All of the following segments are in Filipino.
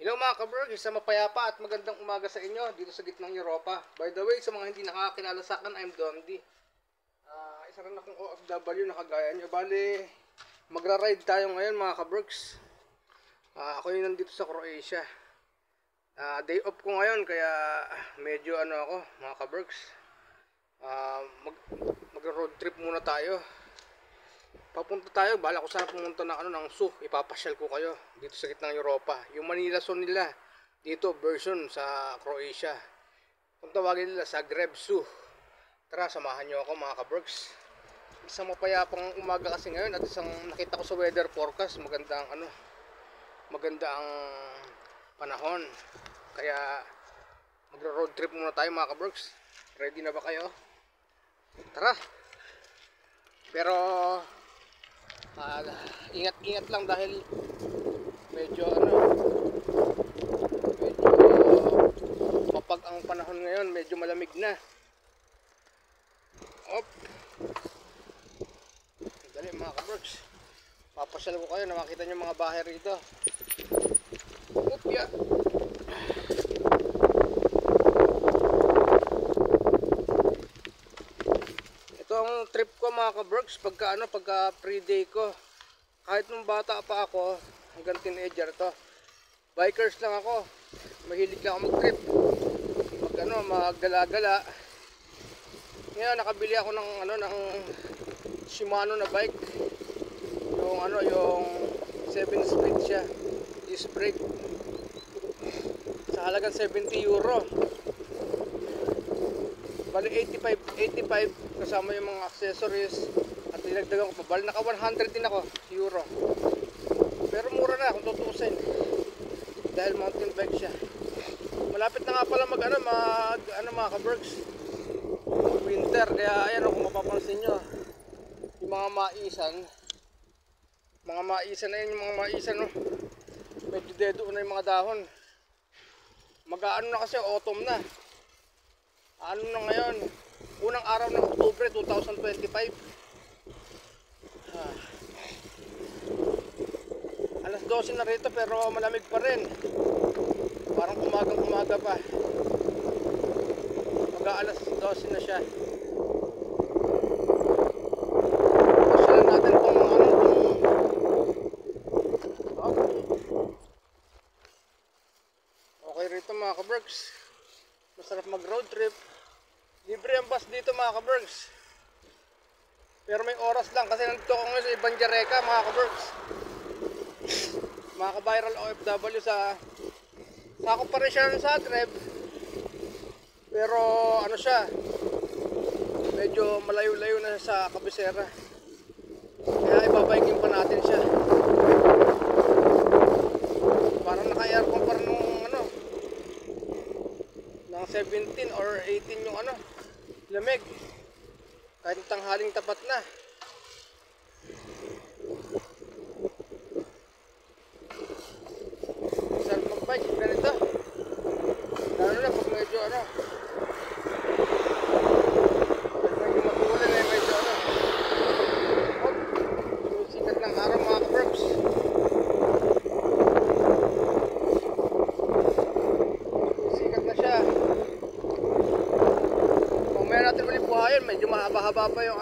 Hello mga kabrog, isang mapayapa at magandang umaga sa inyo dito sa gitnang Europa. By the way, sa mga hindi nakakakilala sa akin, I'm Dondi. Isa rin akong OFW na kagaya nyo. Bali, magra-ride tayo ngayon mga kabrogs. Ako yung nandito sa Croatia. Day off ko ngayon kaya medyo ako mga kabrogs. Mag-road trip muna tayo. Papunta tayo, bala ko sana pumunta ng Zoo. Ipapasyal ko kayo dito sa gitnang Europa. Yung Manila Zoo nila, dito version sa Croatia. Kung tawagin nila sa Zagreb Zoo. Tara, samahan nyo ako mga kabrogs. Isang mapayapang umaga kasi ngayon at isang nakita ko sa weather forecast, maganda ang panahon. Kaya magra-road trip muna tayo mga kabrogs. Ready na ba kayo? Tara. Pero ingat-ingat lang dahil medyo mapag ang panahon ngayon, medyo malamig na. Op. Dali mga kabrogs. Papasyal ko kayo na makita nyo mga bahay rito. Upya. Ito ang trip ko mga kabrogs pagka pre-day ko. Kahit nung bata pa ako, hanggang teenager to. Bikers lang ako. Mahilig lang ako mag-trip. Maggala-gala. Ngayon nakabili ako ng Shimano na bike. Yung 7-speed siya. Disc brake. Sa halagang €70. Bali 85 kasama yung mga accessories at dinagdagan ko pa. Bali naka 100 din ako euro. Pero mura na kung tutusin. Dahil mountain bike siya. Malapit na nga pala mga kabrogs. Winter, kaya ayan kung mapapansin nyo. Yung mga maisan na yun, yung mga maisan medyo dedo na yung mga dahon. Na kasi autumn na. Na ngayon, unang araw ng Oktubre 2025. Alas 12 na rito pero malamig pa rin. Parang umaga pa. Alas 12 na siya. Pasyalan natin kung okay rito mga kabrogs. Masarap mag road trip. Libre ang bus dito mga kabrogs. Pero may oras lang kasi nandito ako ngayon sa Ibanjareka mga kabrogs. Mga ka-viral OFW sakop pa rin siya ng Zagreb. Pero siya, medyo malayo-layo na sa kabisera. Kaya ibabiking pa natin siya. Parang naka-aircon pa rin ng 17 or 18 yung lamig. Kahit tanghaling tapat na. Saan mag-bike? Ganito. Lalo na pag medyo matulan medyo sikat ng araw mga kabrogs. Sikat na siya. Mamaya natin ulit buhayin, medyo mahaba-haba pa yung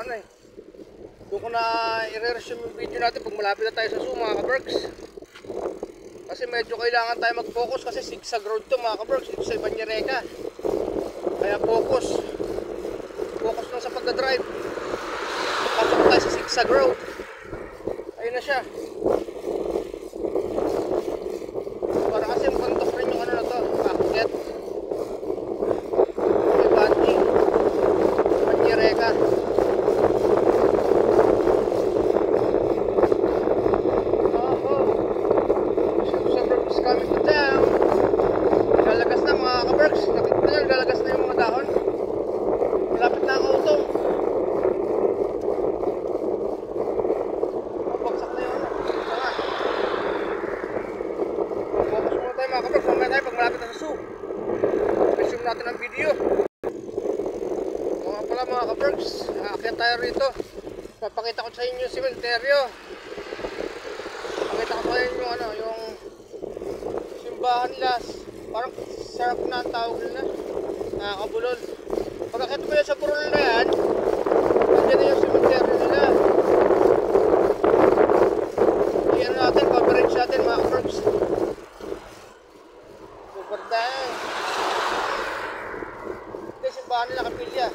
doon ko na i-resume yung video natin pag malapit na tayo sa Zoo mga kabrogs. Kasi medyo kailangan tayo mag-focus kasi zigzag road to mga kabrogs dito sa Ibanjareka. Kaya focus lang sa pagdadrive. Pasok tayo sa zigzag road. Ayun na siya. Para kasi makantok rin yung na to, packet. Ibanjareka. Coming to town. Lalagas na mga kabrogs. Nakita nyo, lalagas na yung mga dahon. Malapit na ang autumn. Mabagsak na yun. Focus muna tayo mga kabrogs. Mamaya tayo pag malapit na sa Zoo. Resume natin ang video. Mga pala mga kabrogs, aakyat tayo rito. Papakita ko sa inyo yung cementerio. Pakita ko sa inyo yung simbahan nila. Parang sarap na ang tawag nila. Nakakabulol. Pagkakita mo yan sa burol na yan, nandiyan na yung cemetery nila. Iyan natin, coverage natin mga kabergs. Super dahil. Ito yung simbahan nila Kapilya.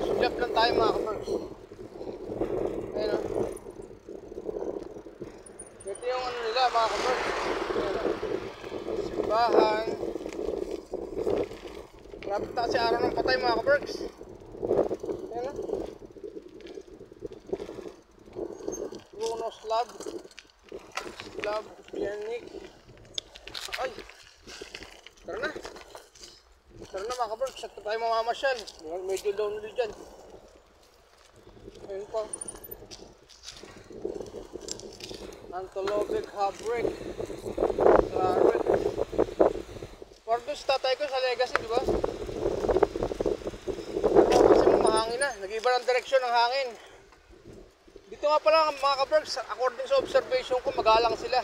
Sulyap lang tayo mga kabergs. Ayun o. Ito yung ano nila mga kabergs. Simbahan. Malapit na kasi araw ng patay mga kabergs. Ayun o. Bruno slab. Slab. Pianik. Ay. Tara na. Tara na mga kabergs. Sakto tayo mamamasyal. Medyo lonely dyan. Ayun pa. Antologic Fabric. Claret. Pardus tatay ko sa Legacy, di ba? Pero kasi mahangin na. Nag-iba ng direksyon ng hangin. Dito nga pala mga kabergs, according sa observation ko, magalang sila.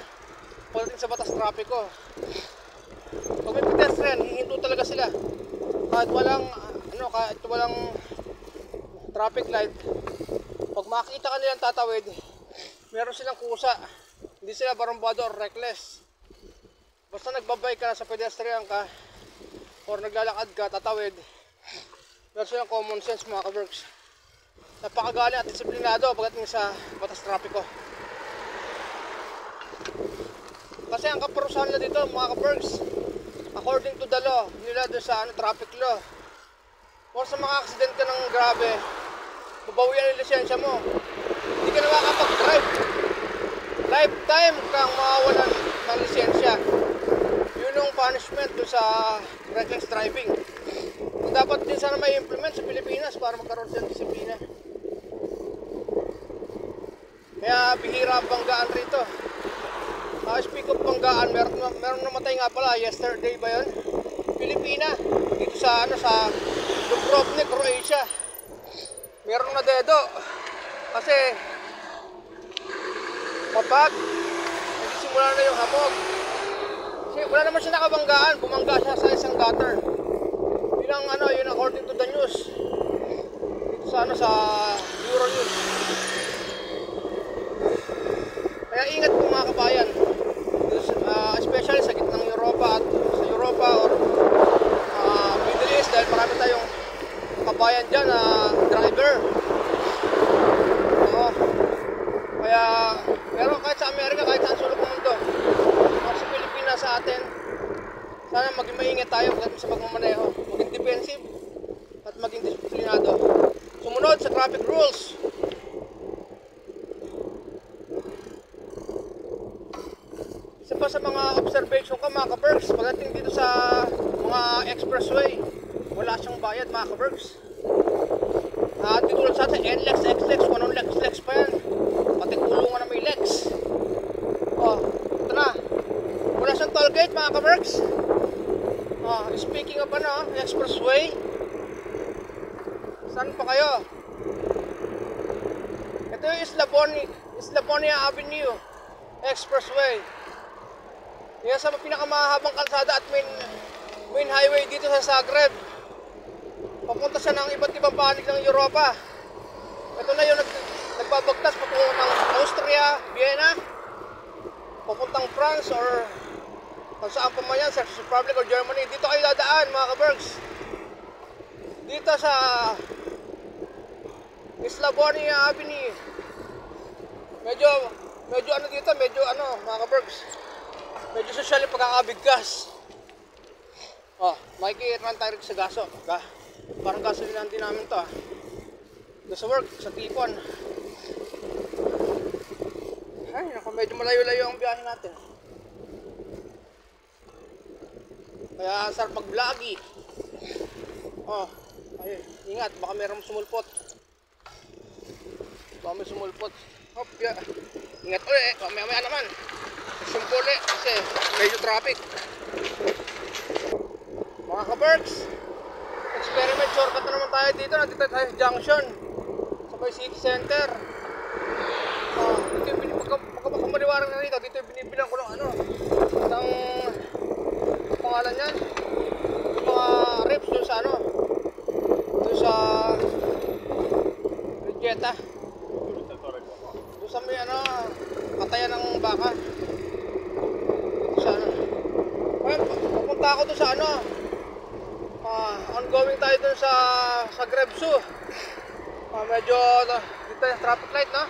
Pagdating sa batas trapiko. Pag may pedestrian, hihinto talaga sila. Kahit walang traffic light. Pag makita ka nilang tatawid, meron silang kusa. Hindi sila barumbado or reckless. Basta nagbabay ka na sa pedestrian ka or naglalakad ka, tatawid, meron silang common sense mga kabergs. Napakagaling at disiplinado pagdating sa batas trapiko. Kasi ang kaparusahan nila dito mga kabergs, according to the law nila doon sa traffic law, or sa mga accident ka ng grabe, babawian yung lisensya mo. Hindi ka na makakapag-drive. Lifetime kang mawawalan ng lisensya. Yun yung punishment doon sa reckless driving. Kung dapat din sana may implement sa Pilipinas para magkaroon siya ng disiplina. Kaya bihira ang banggaan rito. Speak of banggaan, meron namatay nga pala yesterday ba yun? Pilipina. Dito sa Dubrovnik, Croatia. Meron na dedo. Kasi kapag nagsisimula na yung hamog, kasi wala naman siya nakabanggaan, bumangga siya sa isang gutter. Yun according to the news. Dito sa Euronews. Kaya ingat po mga kabayan. Especially sa gitnang Europa at sa Europa or Middle East, dahil marami tayong kabayan dyan na driver. Kaya pero kahit sa Amerika, kahit saan sulok ng mundo, sa Pilipinas sa atin, sana maging maingat tayo pagdating sa pagmamaneho, maging defensive at maging disiplinado, sumunod sa traffic rules. Isa pa sa mga observation ko mga kabergs, pagdating dito sa mga expressway, wala siyang bayad mga kabergs. Dito ulit sa atin, NLEX, XLEX, kung anong LEX pa yan, pati kulungan na may LEX. Ito na, wala siyang toll gate mga kabergs. Speaking of expressway, saan pa kayo? Ito yung Islabonia Avenue Expressway. Yan sa pinakamahabang kalsada at main highway dito sa Zagreb. Papunta siya ng iba't ibang panig ng Europa. Ito na yung nagbabagtas patungo ng Austria, Vienna, papuntang France or kung saan pa man yan, Czech Republic or Germany. Dito kayo dadaan mga kabergs. Dito sa Islabonia Avenue. Medyo dito, mga kabergs, medyo social yung pagkakabigkas. Makikita tayo rin sa gaso. Parang gasolinahan din namin to. Sa work, sa Tipon. Ay, naku, medyo malayo-layo ang biyahe natin. Kaya sarap mag-vloggy. Ayun, ingat, baka merong sumulpot. Baka may sumulpot. Ingat ulit, mamaya naman. Sumpol ulit kasi medyo traffic. Mga kabergs, experiment shortcut na naman tayo dito. Nandito tayo sa junction, sa Sabay City Center. Dito yung pagkamaniwara na rito, dito yung binibilang ko ng ano, ng pangalan yan, yung mga reps dun sa ano, dun sa Regeta, dun sa may ano, katayan ng baka, dun sa ano. Ngayon, pupunta ako dun sa ano, ongoing tayo dun sa Grebsu. Medyo dito yung traffic light, no?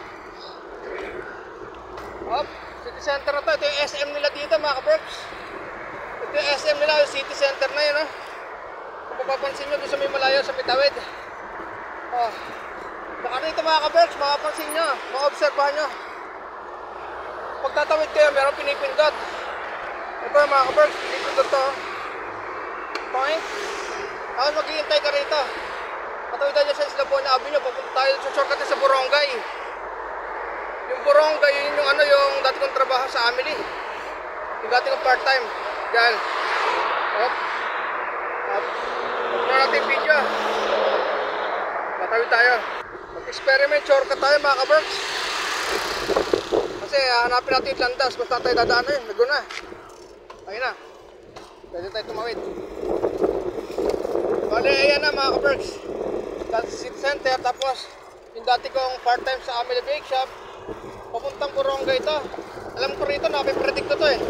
City Center na to. Ito yung SM nila dito, mga ka-Berks. Ito yung SM nila, yung City Center na yun, no? Kung mapapansin nyo, doon sa may malayo, sa Pitawid. Baka dito, mga ka-Berks, mapapansin nyo, maobserbahan nyo. Pagtatawid kayo, meron pinipindot. Ito, mga ka-Berks, pinipindot to. Point. Tapos maghihintay ka rito. Patawidan nyo sa Islabona Avenue, papunta tayo sa shortcut sa Borongay. Yung Borongay, yun yung ano, yung dati kong trabaho sa Amelie. Yung dati kong part-time. Diyan. Huwag na natin yung video. Matawid tayo. Mag-experiment shortcut tayo, mga ka-Berks. Kasi hanapin natin yung landas. Basta tayo dadaan na yun. Naguna na. Ayun na. Pwede tayo tumawid. Bale, ayan na, mga ka-Berks. That's City Center. Tapos yung dati kong part-time sa Amelie Bake Shop, papuntang Borongay ito. Alam ko rito, napipredict ko to eh.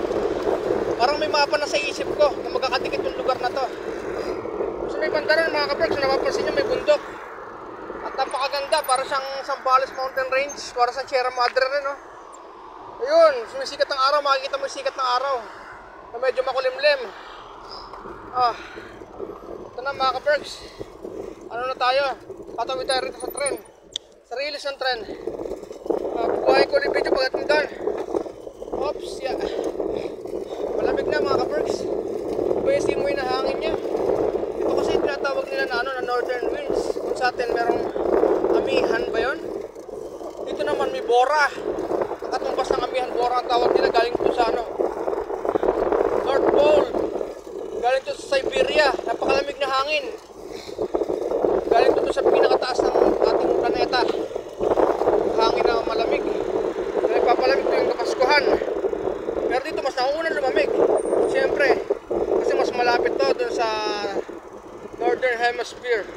Parang may mapa na sa isip ko na magkakadikit yung lugar na to. So may banda rin, mga ka-Berks, napapansin nyo may bundok. At napakaganda, para siyang Zambales Mountain Range, para sa Sierra Madre rin, no? Ayun, sumisikat ng araw, makikita mo yung sikat ng araw na medyo makulimlim. Ito na, mga ka-Berks. Ano na tayo? Patawid tayo rito sa tren. Sa release ng tren. Bubuhayin ko rin video pagdating doon. Oops, yeah. Malamig na, mga ka-Berks. Iba yung simoy na hangin niya. Ito kasi tinatawag nila na, ano, na northern winds. Kung sa atin merong amihan ba yun? Dito naman may bora. Ang katumbas ng amihan, bora ang tawag nila. Galing po sa ano, North Pole. Galing to sa Siberia. Napakalamig na hangin. Galing dito sa pinakataas ng ating planeta. Hangin na malamig. Nagpapalamig ito yung Kapaskuhan. Pero dito mas nauunang lumamig. Siyempre, kasi mas malapit to dun sa Northern Hemisphere.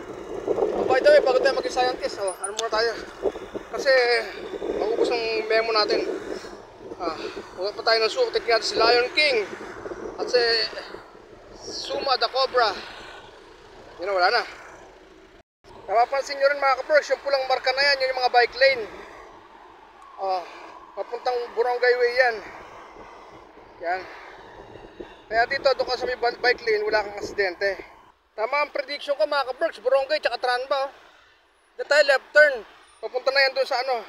By the way, bago tayo maging scientist, ano muna tayo? Kasi maubos ang memo natin. Huwag pa tayo ng zoo. Tignan natin si Lion King at si Suma the Cobra. Yun na, wala na. Napapansin nyo rin, mga ka-Berks, yung pulang marka na yan, yun yung mga bike lane. Papuntang Borongay Way yan. Yan. Kaya dito, doon ka sa may bike lane, wala kang aksidente. Tama ang prediction ko, mga ka-Berks, Borongay tsaka Tranba. Dito tayo left turn. Papunta na yan doon sa ano,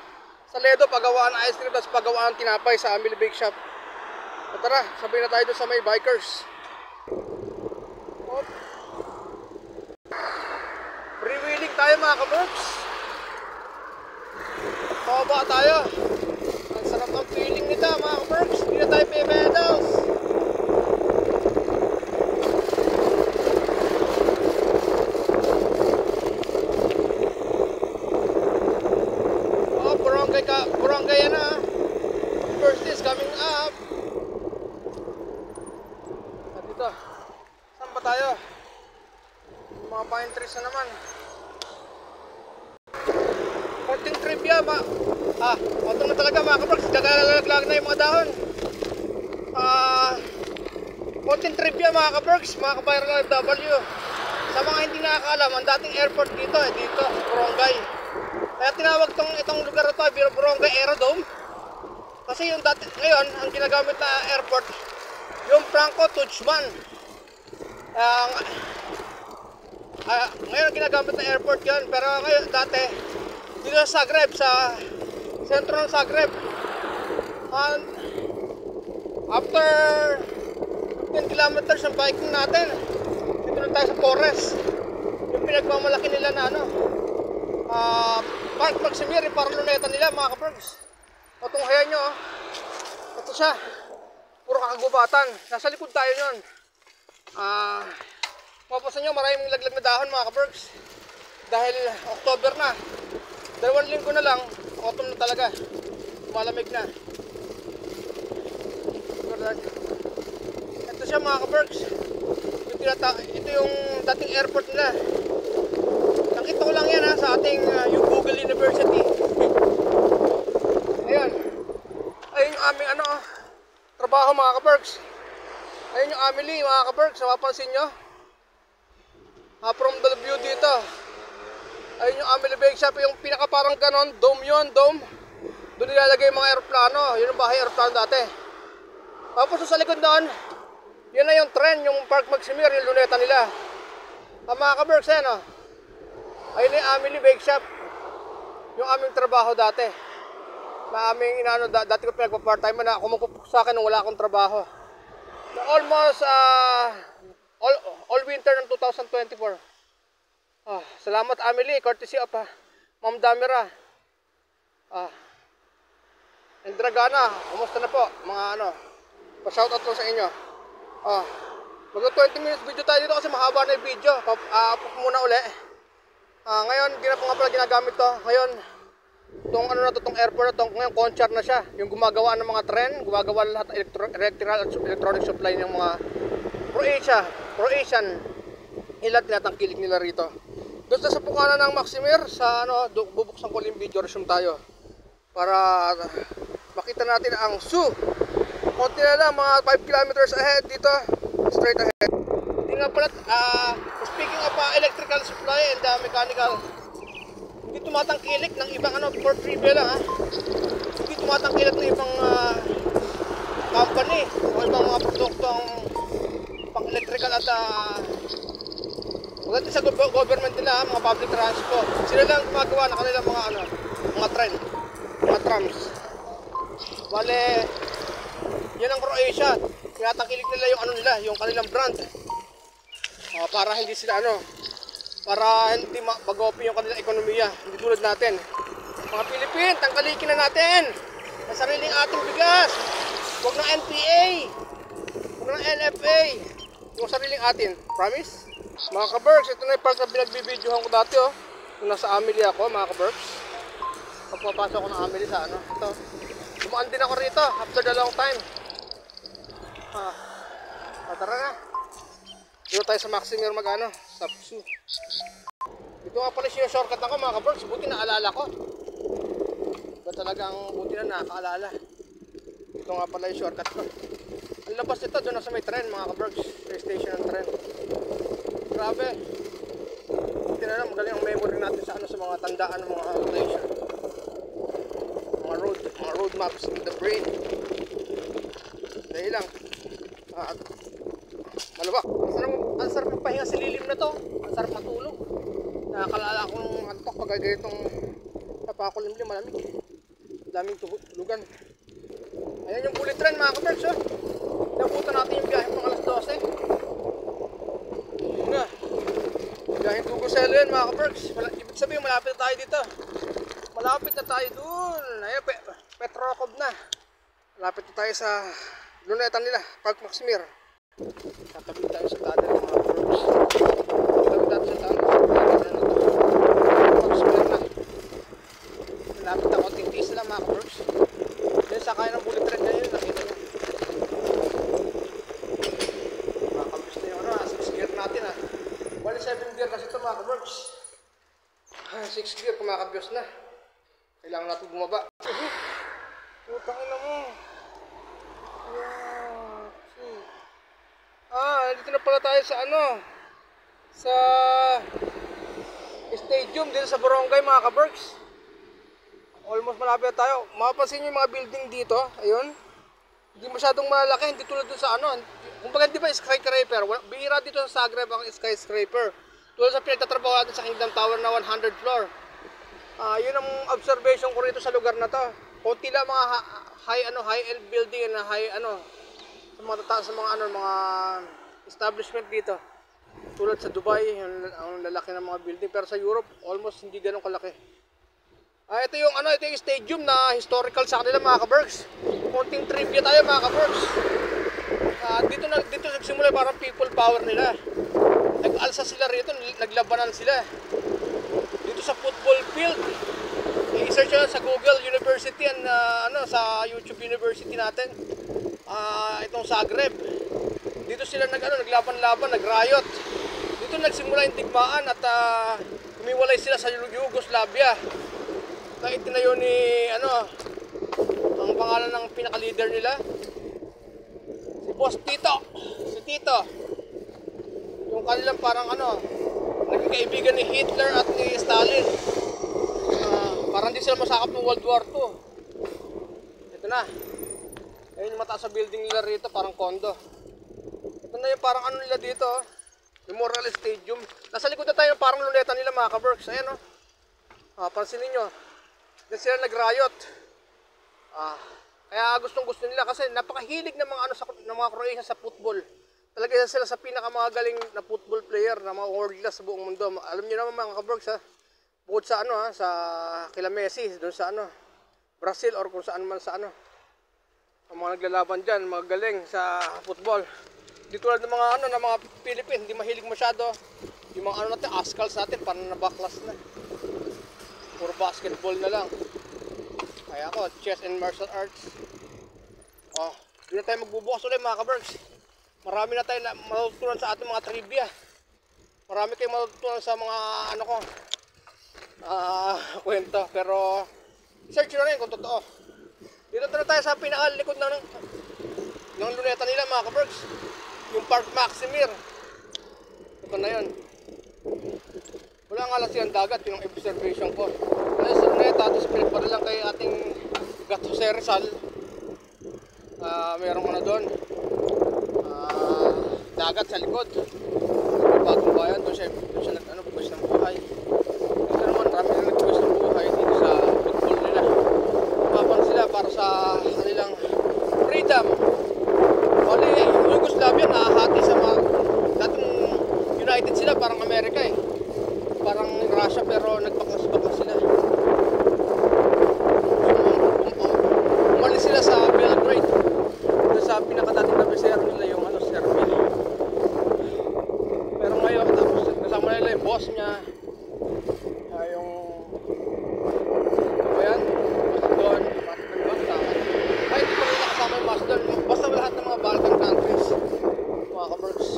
sa Ledo, pagawaan ng ice cream, tapos pagawaan ng tinapay sa Amelie Bake Shop. So tara, sabay na tayo doon sa may bikers. Freewheeling tayo, mga ka-Berks. Pababa tayo. Ang sarap ng feeling nito, mga ka-Berks. Hindi na tayo pedals. Borongay yan, ha. First is coming up. At dito, saan ba tayo? Mga pine trees na naman. Konting trivia, auto na talaga, mga ka-Berks. Gagalaglag na yung mga dahon. Konting trivia, mga ka-Berks, mga ka-viral FW. Sa mga hindi nakakaalam, ang dating airport dito, dito, Borongay. Kaya tinawag itong lugar na ito, Borongay Aerodrome. Kasi yung dati, ngayon, ang ginagamit na airport, yung Franco Tuchman. Ngayon ginagamit na airport yun, pero ngayon dati dito sa Zagreb, sa sentro ng Zagreb. And after 15 kilometers ng biking natin, dito na tayo sa forest. Yung pinagmamalaki nila na ano, Park Maximir, yung Parloneta nila, mga ka-Berks. Matunghayan nyo, ito siya, puro kakagubatan. Nasa likod tayo yun. Mapapansin nyo, maraming laglag na dahon, mga ka-Berks. Dahil October na. 2 linggo na lang, autumn na talaga. Malamig na. Ito siya mga ka-Berks. Ito yung dating airport nila. Nakita ko lang yan ha, sa ating yung Google University. Ayan. Ayun yung aming trabaho mga ka-Berks. Ayun yung Amelie mga ka-Berks. Mapapansin nyo? From the view dito. Ayun yung Amelie Bake Shop. Yung pinaka parang ganon. Dome yun. Dome. Doon nilalagay yung mga aeroplano. Yun yung bahay aeroplano dati. Tapos sa likod doon, yun na yung tren. Yung Park Maximir. Yung luneta nila. Mga ka-Berks yan o. Ayun yung Amelie Bake Shop. Yung aming trabaho dati. Na aming dati ko pinagpa-part-time na ako magpupuk sa akin nung wala akong trabaho. Na almost all winter ng 2024. Salamat Amelie, courtesy of Ma'am Damira. And Dragana, kumusta na po mga pa-shoutout ko sa inyo. Mag 20 minutes video tayo dito kasi mahaba na yung video. Pupuk muna uli. Ngayon, hindi na po nga pala ginagamit to. Ngayon, itong airport na to, ngayon Conchar na siya. Yung gumagawa ng mga tren, gumagawa lahat ng electrical at electronic supply ng mga Croatian. Ilan tinatangkilik nila rito. Doon sa pukanan ng Maximir, sa bubuksan ko yung video, resume tayo. Para makita natin ang zoo. Konti na lang, mga 5 kilometers ahead dito. Straight ahead. Hindi nga pala, speaking of electrical supply and mechanical, hindi tumatangkilik ng ibang for trivia lang hindi tumatangkilik ng ibang company o ibang mga produkto ang pang electrical at maganda sa government nila, mga public transport. Sila lang gumagawa ng kanilang mga tren, mga trams. Bale, yan ang Croatia. Tinatangkilik nila yung yung kanilang brand. Para hindi sila para hindi mag-open yung kanilang ekonomiya. Hindi tulad natin. Mga Pilipin, tangkalikin na natin ang sariling ating bigas. Huwag ng NPA, huwag ng NFA, yung sariling atin. Promise? Mga ka-Berks, ito na yung park na binagbibidyohan ko dati Kung nasa Amelie ako, mga ka-Berks. Pagpapasok ko ng Amelie sa ito. Dumaan din ako rito after the long time. Tara na. Dito tayo sa Maximir sa zoo. Dito nga pala siya shortcut ako mga ka-Berks. Buti naalala ko. Ito talagang buti na nakaalala. Ito nga pala yung shortcut ko. Ang labas nito doon na sa may tren mga ka-Berks. Sa station ng tren. Grabe. Buti na lang magaling ang memory natin sa mga tandaan ng mga station. Mga road maps in the brain. Dahil lang. Malawak. Ang sarap ng pahinga sa lilim na to. Ang sarap matulog. Nakakalala akong antok pag ganitong napakulimlim, malamig. Daming tulugan. Ayan yung bullet train mga ka-Berks. Nabutan natin yung biyahe pang alas 12. Yun nga. Biyahe Dugo-Selo yan mga ka-Berks. Ibig sabihin malapit na tayo dito. Malapit na tayo dun. Ayan, Petrokov na. Malapit na tayo sa luneta nila, Park Maximir. Tatabi tayo sa tunnel mga ka-Berks. Tatabi tayo sa tunnel. Park Maximir na. Malapit na konting tiis lang mga ka-Berks. Yan sakay ng bullet train na yun. Nakita nyo. Makakabis na yung 6 gear natin Bali 7 gear kasi ito mga ka-Berks. 6 gear kumakabiyos na. Kailangan natin bumaba. Putang ina mo. Dito na pala tayo sa sa stadium dito sa Barangay mga ka-Berks. Almost malapit tayo. Mapapansin nyo yung mga building dito. Ayun. Hindi masyadong malaki. Hindi tulad dun sa kumbaga di ba skyscraper? Bihira dito sa Zagreb ang skyscraper. Tulad sa pinagtatrabaho natin sa Kingdom Tower na 100 floor. Yun ang observation ko rito sa lugar na to. Kunti lang mga high-end building na sa mga establishment dito. Tulad sa Dubai, ang lalaki ng mga building, pero sa Europe almost hindi ganoon kalaki. Ito yung stadium na historical sa kanila mga ka-Berks. Konting trivia tayo mga ka-Berks. Dito nagsimula parang people power nila. Nag-alsa sila rito, naglabanan sila. Dito sa football field. search nyo sa Google University and sa YouTube University natin. Itong Zagreb. Dito sila naglaban-laban, nag-riot. Dito nagsimula yung digmaan at humiwalay sila sa Yugoslavia. Na itinayo ni ang pangalan ng pinaka-leader nila. Si Boss Tito. Si Tito. Yung kanilang parang naging kaibigan ni Hitler at ni Stalin. Parang hindi sila masakap ng World War II. Ito na. Ayun yung mataas sa building nila rito, parang condo. Ito na yung parang nila dito, Memorial Stadium. Nasa likod na tayo parang luneta nila mga ka-Berks. Ayan pansinin nyo. Diyan sila nag-riot. Kaya gustong-gusto nila kasi napakahilig ng mga Croatia sa football. Talaga sila sa pinakamagaling na football player na mga world class sa buong mundo. Alam niyo naman mga ka-Berks, bukod sa sa kila Messi, doon sa Brazil or kung saan man sa ang mga naglalaban diyan, mga galing sa football. Di tulad ng mga ng mga Philippines, hindi mahilig masyado. Yung mga natin, Ascals natin, parang nabaklas na. Puro basketball na lang. Kaya ako, chess and martial arts. Hindi na tayo magbubukas ulit mga ka-Berks. Marami na tayo matutunan sa ating mga trivia. Marami kayong matutunan sa mga kwento. Pero search nyo na rin kung totoo. Dito na tayo sa pinakalikod ng luneta nila mga ka-Berks. Yung Park Maximir. Ito na yun. Wala nga lang siyang dagat, yung observation ko. Kaya sa luneta, tapos pinagpara lang kay ating Gat Jose Rizal. Merong doon. Dagat sa likod. Bagong bayan, doon siya bukas ng buhay. Ito naman, marami na nagbukas ng buhay dito sa football nila. Mapan sila para sa kanilang freedom. Wala yung Yugoslavia nakahati sa dating United sila, parang Amerika parang Russia pero nagpaklas-baklas sila. Umalis sila sa Belgrade. Doon sa pinakadating na beser nila yung Serbia. Pero ngayon tapos kasama nila yung boss niya. Yung Macedon, ay hindi pa rin nakasama yung Macedon. Basta lahat ng mga Balkan countries, mga ka-Berks.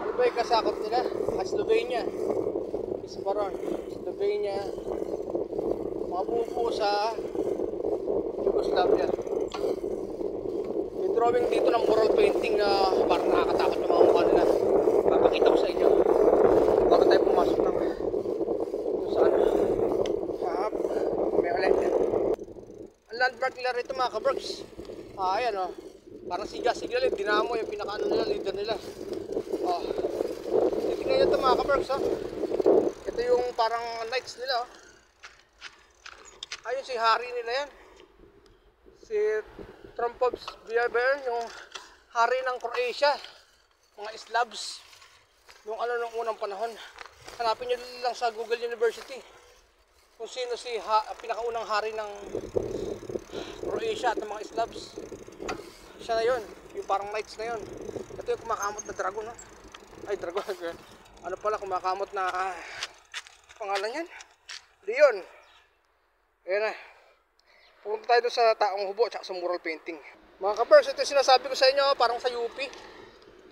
Ano ba yung kasakot nila? Slovenia, Isbaron, Slovenia, mga buko sa Yugoslavia. Yung drawing dito ng mural painting na parang nakakatakot yung mga mukha nila. Papakita ko sa inyo bago tayo pumasok ng kung saan. May ulit. Ang landmark nila rito mga ka-Berks. Ayan parang siga-siga nila, Dinamo yung pinaka nila, leader nila. Tingnan nyo ito mga ka-Berks. Ito yung parang knights nila. Ayun si hari nila yan. Si Trumpovs Björn, yung hari ng Croatia. Mga Slavs. Yung nung unang panahon. Hanapin nyo lang sa Google University kung sino si pinakaunang hari ng Croatia at ng mga Slavs. Siya na yun. Yung parang knights na yun. Ito yung kumakamot na dragon. Ay, dragon. Ano pala, kumakamot na pangalan yan? Leon. Ayan na. Pupunta tayo doon sa taong hubo at sa mural painting. Mga ka-Berks, ito yung sinasabi ko sa inyo, parang sa UP.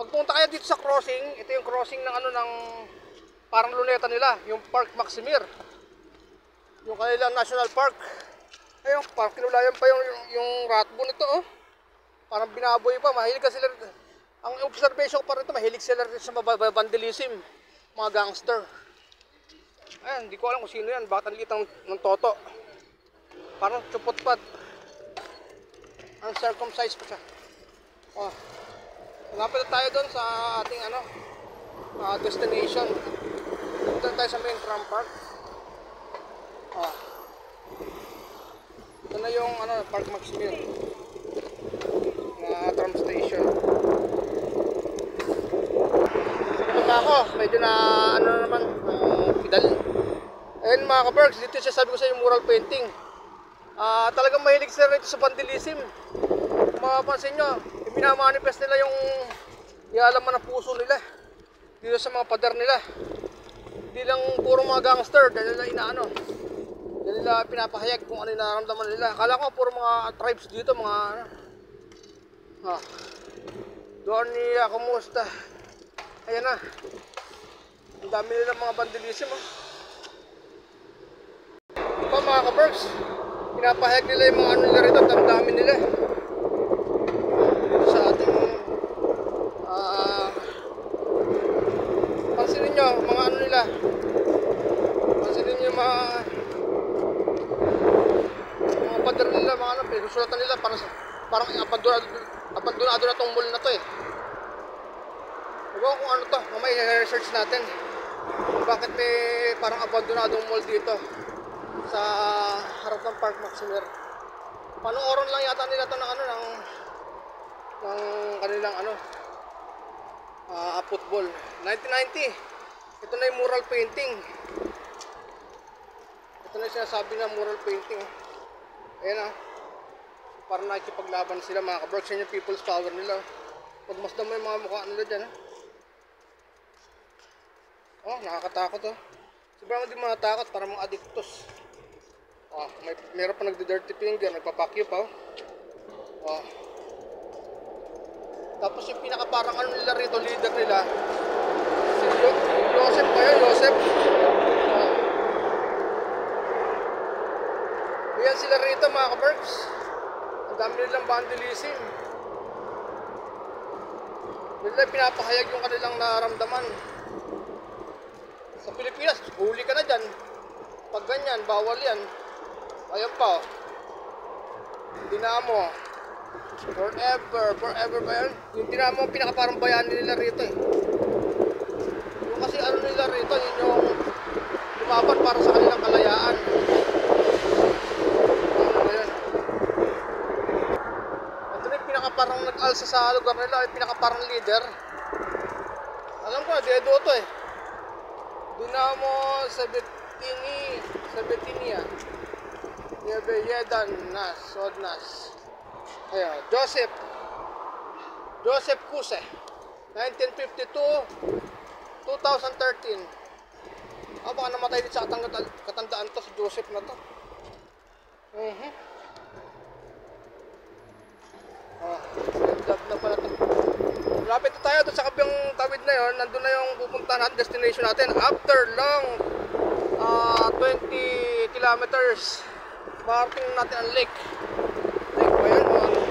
Pag pumunta kayo dito sa crossing, ito yung crossing ng ng parang luneta nila, yung Park Maximir. Yung kanilang national park. Ayun, parang kinulayan pa yung ratbo nito Parang binaboy pa, mahilig ka sila. Ang observation ko pa rito, mahilig sila sa vandalism. Mga gangster. Ayan, hindi ko alam kung sino yan. Bakit ang liit ng toto. Parang chupot-pat. Uncircumcised pa siya. Malapit tayo doon sa ating destination. Doon tayo sa main tram park. Ito na yung Park Maximir na tram station. Ako, medyo na naman pedal. Ayun mga ka-Berks, dito siya sabi ko sa yung mural painting. Talagang mahilig sila rito sa vandalism. Kung mapapansin nyo, minamanifest nila yung ialaman ng puso nila dito sa mga pader nila. Hindi lang puro mga gangster dahil nila Yan nila pinapahayag kung ano yung nararamdaman nila. Akala ko puro mga tribes dito, mga ano. Doon niya kumusta. Ayan na. Ang dami nila mga vandalism. Ito mga ka-Berks, pinapahayag nila yung mga ano nila rito. Ang dami nila. Dito sa ating pansinin nyo, mga ano nila. Pansinin nyo mga pader nila, mga ano, pinusulatan nila parang abandonado na tong mall na to eh. Diba kung ano to, mamaya i-research natin kung bakit may parang abandonadong mall dito sa harap ng Park Maximer. Panooron lang yata nila to ng ano, ng kanilang ano, football. 1990, ito na yung mural painting. Ito na yung sinasabi na mural painting. Ayan parang nakikipaglaban sila mga ka-Berks. Yan yung people's power nila. Pagmasdan mo yung mga mukha nila dyan nakakatakot sobrang hindi matatakot, para mga adictos. Meron pa nagdi-dirty finger, nagpapakyo pa tapos yung pinakaparang ano nila rito, leader nila, si Joseph ba yun? Joseph. Ayan sila rito mga ka-Berks. Ang dami nilang vandalism. Nila pinapahayag yung kanilang nararamdaman. Sa Pilipinas, huli ka na dyan. Pag ganyan, bawal yan. Ayan pa Dinamo. Forever ba yan? Yung Dinamo, pinakaparang bayani nila rito eh. Yung kasi ano nila rito, yun yung lumaban para sa kanilang kalayaan. Ito na yung pinakaparang nag-alsa sa lugar nila, yung pinakaparang leader. Alam ko na, dedo to eh. Dinamo Sabetinia Yedan Nas Sodnas. Ayan, Joseph Kuse, 1952 2013. Baka namatay din sa katandaan to si Joseph na to. Ganda na pala to. Lapit na tayo doon sa kabing tawid na yon. Nandun na yung pupuntahan natin, destination natin. After long 20 kilometers, parating natin ang lake. Lake ba yan? Puso.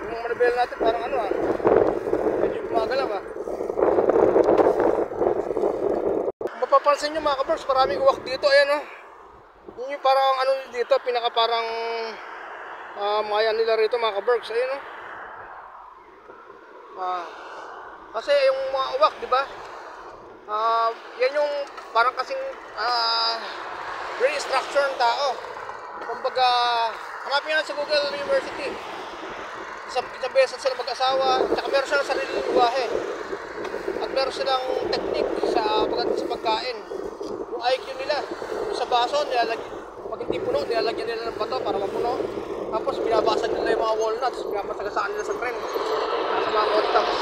Yung manibel natin parang ano medyo gumagalaw Mapapansin nyo mga ka-Berks, maraming uwak dito. Ayan yun yung parang ano dito, pinaka parang maya nila rito mga ka-Berks. Ayun kasi yung mga uwak, di ba? Yan yung parang kasing brain structure ng tao. Kumbaga, hanapin yan sa Google University. Isang beses sila mag-asawa, tsaka meron silang sariling lingwahe. At meron silang technique sa pagkain. Yung IQ nila, yung sa baso, pag hindi puno, nilalagyan nila ng bato para mapuno. Tapos binabasag nila yung mga walnuts, pinapasagasaan nila sa tren, sa mga contacts,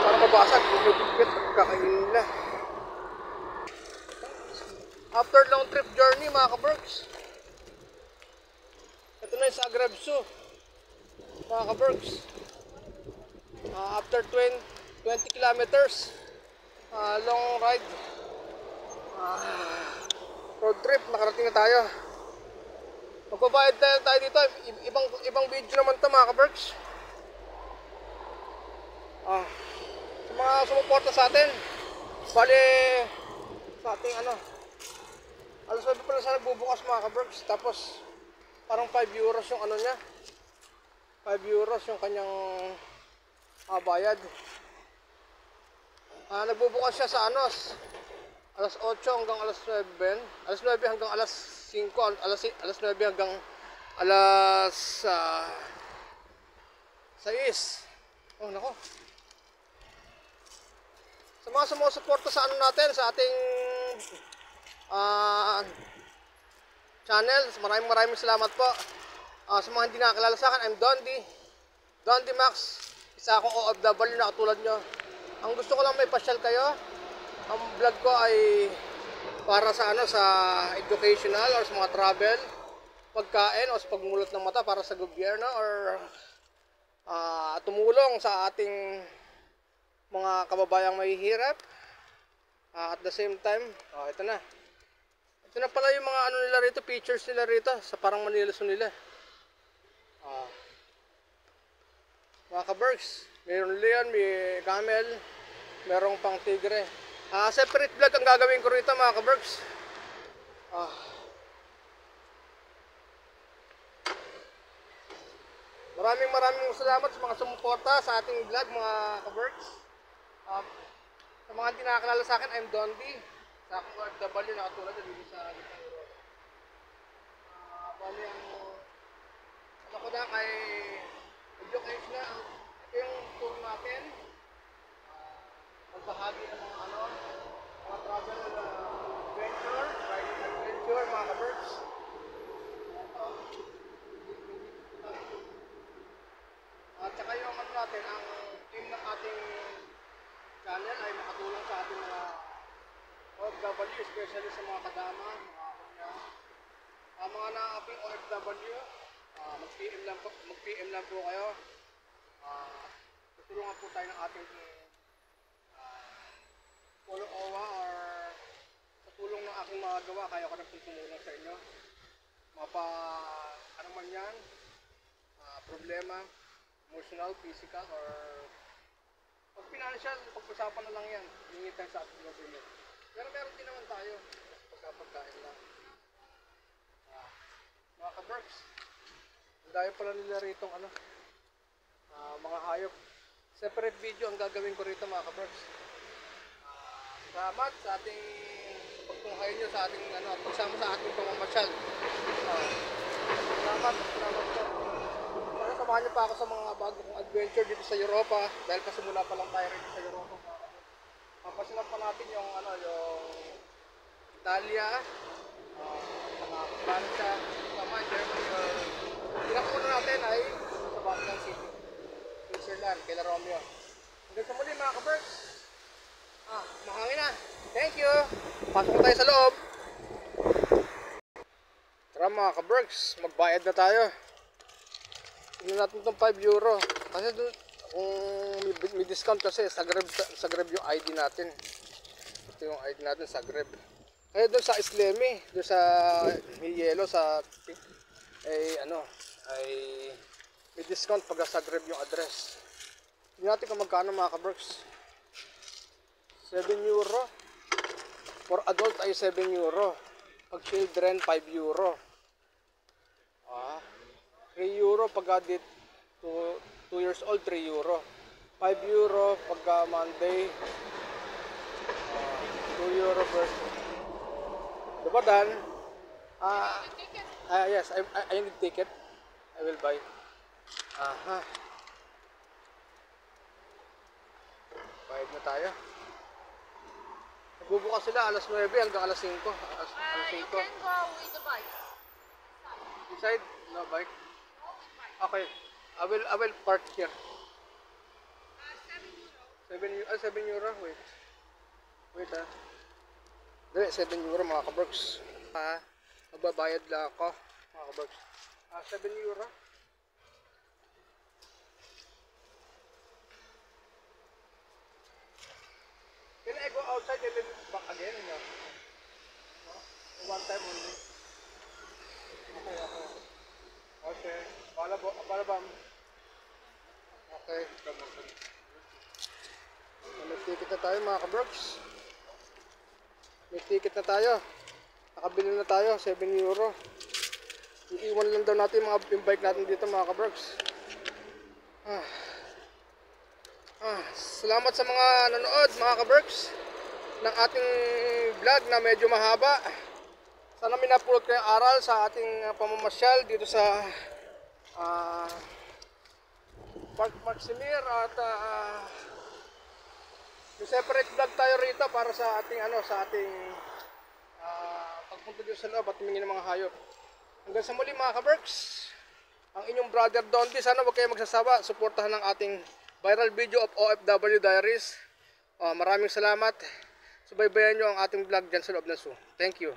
para mabasag, bumibigpit at kakainin nila. After long trip journey mga ka-Berks, ito na yung sa Zagreb Zoo mga ka-Berks. After 20 kilometers long ride, road trip, nakarating na tayo. Magbabayad tayo dito. Ibang video naman to mga ka-Berks. Sa mga sumuporta sa atin, bali sa ating alas 9 pala siya nagbubukas mga ka-Berks. Tapos parang 5 euros yung ano niya, 5 euros yung kanyang bayad. Nagbubukas siya sa alas 8 hanggang alas 9, alas 9 hanggang alas 5, alas 9 hanggang alas 6. Nako. Sa mga sumusuporta sa natin, sa ating channel, maraming salamat po. Sa mga hindi nakakilala sa akin, I'm Dondi Max. Isa akong OFW na katulad nyo. Ang gusto ko lang may pasyal kayo. Ang vlog ko ay para sa ano, sa educational or sa mga travel, pagkain o sa pagmulot ng mata para sa gobyerno or tumulong sa ating mga kababayang mahihirap. At the same time, ito na. Ito na pala yung mga ano nila rito, pictures nila rito sa parang Manila Zoo nila. Mga ka-Berks, mayroon leon, may camel, merong pang tigre. Separate vlog ang gagawin ko rito mga ka-Berks. Maraming salamat sa mga sumuporta sa ating vlog mga ka-Berks. Sa mga hindi nakakilala sa akin, I'm Dondi. Sa akong OFW na katulad dito sa Europe. Bali ang ano ko na kay educational. Ito yung tour natin. Magbahagi ng mga ano, mga travel adventure, riding adventure mga ka-Berks. At saka yung ano natin, ang team ng ating channel ay makatulong sa ating mga OFW, especially sa mga kadama, mga na-apping OFW. Mag-PM lang po kayo. Tutulungan po tayo ng ating follow OWA or sa tulong ng aking mga gawa, kaya ko na tumulong sa inyo. Ano man yan, problema, emotional, physical, or pag financial, pag-usapan na lang yan. Hingit tayo sa ating government. Pero meron din naman tayo. Pagkapagkain lang. Mga ka-Berks, ang dahil pala nila rito ano, mga hayop. Separate video ang gagawin ko rito mga ka-Berks. Salamat sa ating pagtunghay nyo sa ating ano, pagsama sa ating pamamasyal. Salamat po. Sana samahan niyo pa ako sa mga bago kong adventure dito sa Europa dahil pasimula pa lang tayo rin sa Europa. Papasunod pa natin yung ano, yung Italia, mga Francia, sama Germany, or pinakauna natin ay sa Vatican City, Switzerland, kay Romeo. Hanggang sa muli mga ka-Berks. Mahangin na. Thank you. Pasok tayo sa loob. Tara mga ka-Berks, magbayad na tayo. Tignan natin itong €5. Kasi kung may discount kasi sa Grab yung ID natin. Ito yung ID natin sa Grab. Kaya doon sa Islemi, doon sa may yellow sa ay may discount pag sa Grab yung address. Tignan natin kung magkano mga ka-Berks. €7. For adult ay €7. Pag children, €5. €3 pagka 2 years old, €3. €5 pagka Monday. €2 per. Diba Dan? Yes, I need ticket. I will buy. Bayad na tayo. Nagbubukas sila alas 9 hanggang alas 5. Alas 5. You can go with the bike. Inside? No bike? Okay. I will park here. €7. €7. Wait Dali, €7 mga ka-Berks. Magbabayad lang ako mga ka-Berks. €7. Can I go outside and then back again? No? One time only. Okay. Balabam. Okay. May ticket na tayo mga ka-Berks. May ticket na tayo. Nakabili na tayo, €7. Iiwan lang daw natin yung bike natin dito mga ka-Berks. Salamat sa mga nanood mga ka-Berks ng ating vlog na medyo mahaba. Sana may napulot kayong aral sa ating pamamasyal dito sa Park Maximir at may separate vlog tayo rito para sa ating pagpunta dito sa loob at tumingin ng mga hayop. Hanggang sa muli mga ka-Berks, ang inyong brother Dondi. Sana huwag kayo magsasawa, suportahan ng ating viral video of OFW Diaries. Maraming salamat Subaybayan nyo ang ating vlog dyan sa loob ng zoo. Thank you.